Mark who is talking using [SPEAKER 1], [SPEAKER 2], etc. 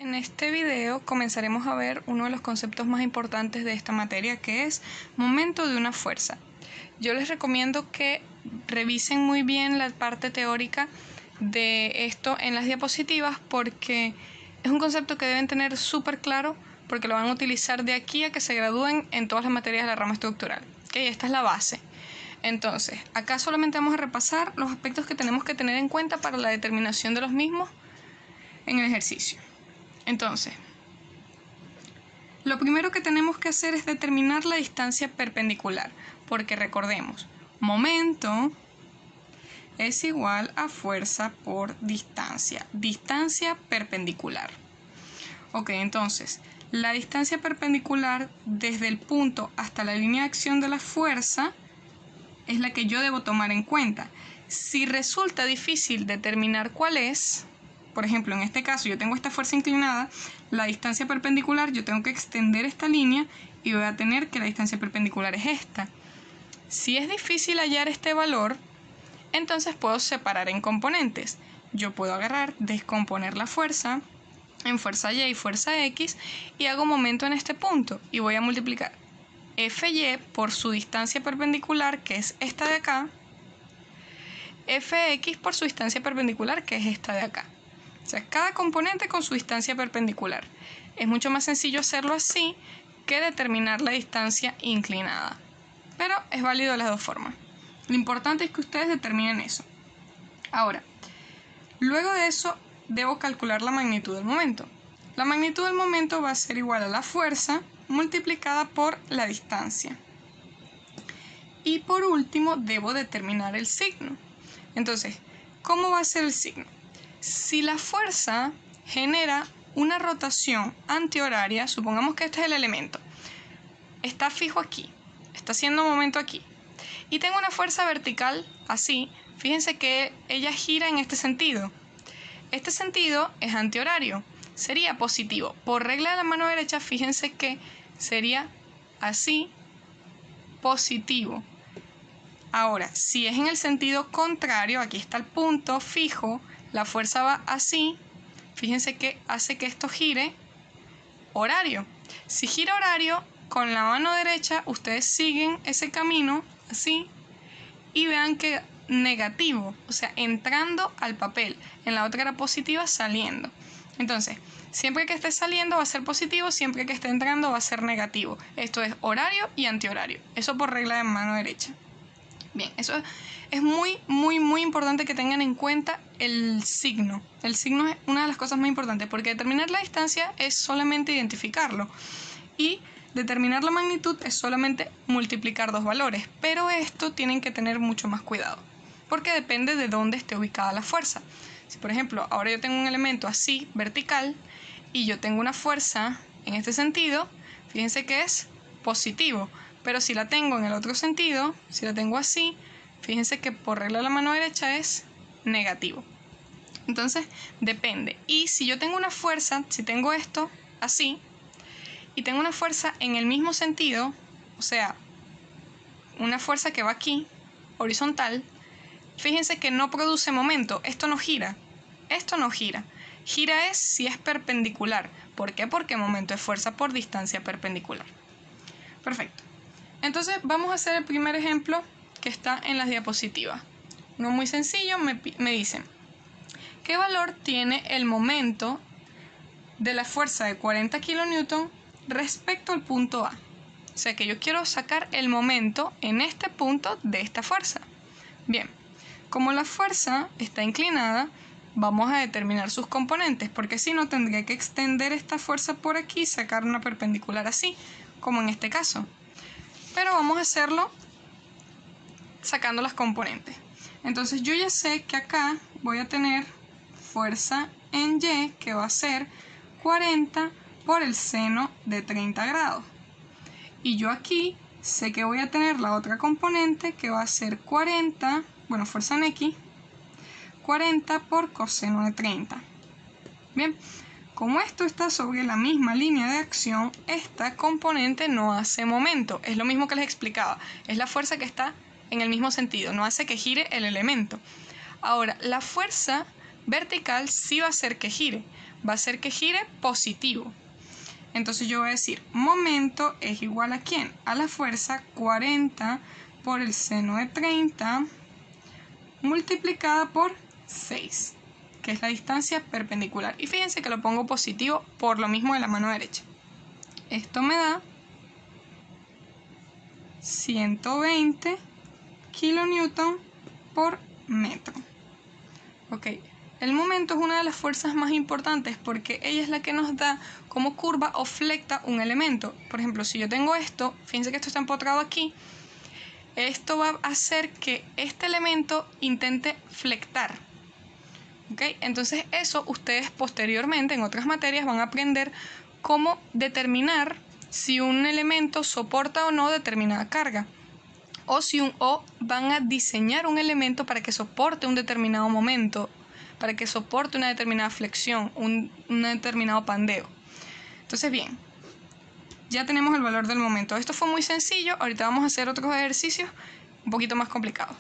[SPEAKER 1] En este video comenzaremos a ver uno de los conceptos más importantes de esta materia, que es momento de una fuerza. Yo les recomiendo que revisen muy bien la parte teórica de esto en las diapositivas, porque es un concepto que deben tener súper claro, porque lo van a utilizar de aquí a que se gradúen en todas las materias de la rama estructural. ¿Okay? Esta es la base. Entonces, acá solamente vamos a repasar los aspectos que tenemos que tener en cuenta para la determinación de los mismos en el ejercicio. Entonces, lo primero que tenemos que hacer es determinar la distancia perpendicular, porque recordemos, momento es igual a fuerza por distancia, distancia perpendicular. Ok, entonces, la distancia perpendicular desde el punto hasta la línea de acción de la fuerza es la que yo debo tomar en cuenta. Si resulta difícil determinar cuál es, por ejemplo, en este caso yo tengo esta fuerza inclinada, la distancia perpendicular, yo tengo que extender esta línea y voy a tener que la distancia perpendicular es esta. Si es difícil hallar este valor, entonces puedo separar en componentes. Yo puedo agarrar, descomponer la fuerza en fuerza Y y fuerza X y hago momento en este punto y voy a multiplicar Fy por su distancia perpendicular, que es esta de acá, Fx por su distancia perpendicular, que es esta de acá. O sea, cada componente con su distancia perpendicular. Es mucho más sencillo hacerlo así que determinar la distancia inclinada. Pero es válido de las dos formas. Lo importante es que ustedes determinen eso. Ahora, luego de eso, debo calcular la magnitud del momento. La magnitud del momento va a ser igual a la fuerza multiplicada por la distancia. Y por último, debo determinar el signo. Entonces, ¿cómo va a ser el signo? Si la fuerza genera una rotación antihoraria, supongamos que este es el elemento, está fijo aquí, está haciendo momento aquí, y tengo una fuerza vertical así, fíjense que ella gira en este sentido. Este sentido es antihorario, sería positivo. Por regla de la mano derecha, fíjense que sería así, positivo. Ahora, si es en el sentido contrario, aquí está el punto fijo, la fuerza va así, fíjense que hace que esto gire horario. Si gira horario, con la mano derecha ustedes siguen ese camino así y vean que negativo, o sea, entrando al papel. En la otra era positiva, saliendo. Entonces, siempre que esté saliendo va a ser positivo, siempre que esté entrando va a ser negativo. Esto es horario y antihorario. Eso por regla de mano derecha. Bien, eso es muy importante que tengan en cuenta el signo. El signo es una de las cosas más importantes, porque determinar la distancia es solamente identificarlo y determinar la magnitud es solamente multiplicar dos valores, pero esto tienen que tener mucho más cuidado, porque depende de dónde esté ubicada la fuerza. Si por ejemplo ahora yo tengo un elemento así, vertical, y yo tengo una fuerza en este sentido, fíjense que es positivo. Pero si la tengo en el otro sentido, si la tengo así, fíjense que por regla de la mano derecha es negativo. Entonces, depende. Y si yo tengo una fuerza, si tengo esto así, y tengo una fuerza en el mismo sentido, o sea, una fuerza que va aquí, horizontal, fíjense que no produce momento. Esto no gira. Esto no gira. Gira es si es perpendicular. ¿Por qué? Porque momento es fuerza por distancia perpendicular. Perfecto. Entonces vamos a hacer el primer ejemplo que está en las diapositivas. Uno muy sencillo, me dicen, ¿qué valor tiene el momento de la fuerza de 40 kN respecto al punto A? O sea que yo quiero sacar el momento en este punto de esta fuerza. Bien, como la fuerza está inclinada, vamos a determinar sus componentes, porque si no tendría que extender esta fuerza por aquí y sacar una perpendicular así, como en este caso. Pero vamos a hacerlo sacando las componentes. Entonces yo ya sé que acá voy a tener fuerza en Y, que va a ser 40 por el seno de 30 grados. Y yo aquí sé que voy a tener la otra componente, que va a ser 40, bueno, fuerza en X, 40 por coseno de 30. Bien. Como esto está sobre la misma línea de acción, esta componente no hace momento. Es lo mismo que les explicaba. Es la fuerza que está en el mismo sentido. No hace que gire el elemento. Ahora, la fuerza vertical sí va a hacer que gire. va a hacer que gire positivo. Entonces yo voy a decir, momento es igual a ¿quién? A la fuerza 40 por el seno de 30 multiplicada por 6, que es la distancia perpendicular. Y fíjense que lo pongo positivo por lo mismo de la mano derecha. Esto me da 120 kilonewton por metro. Ok, el momento es una de las fuerzas más importantes porque ella es la que nos da cómo curva o flecta un elemento. Por ejemplo, si yo tengo esto, fíjense que esto está empotrado aquí, esto va a hacer que este elemento intente flectar. ¿Ok? Entonces eso ustedes posteriormente en otras materias van a aprender cómo determinar si un elemento soporta o no determinada carga. O van a diseñar un elemento para que soporte un determinado momento, para que soporte una determinada flexión, un determinado pandeo. Entonces bien, ya tenemos el valor del momento. Esto fue muy sencillo, ahorita vamos a hacer otros ejercicios un poquito más complicados.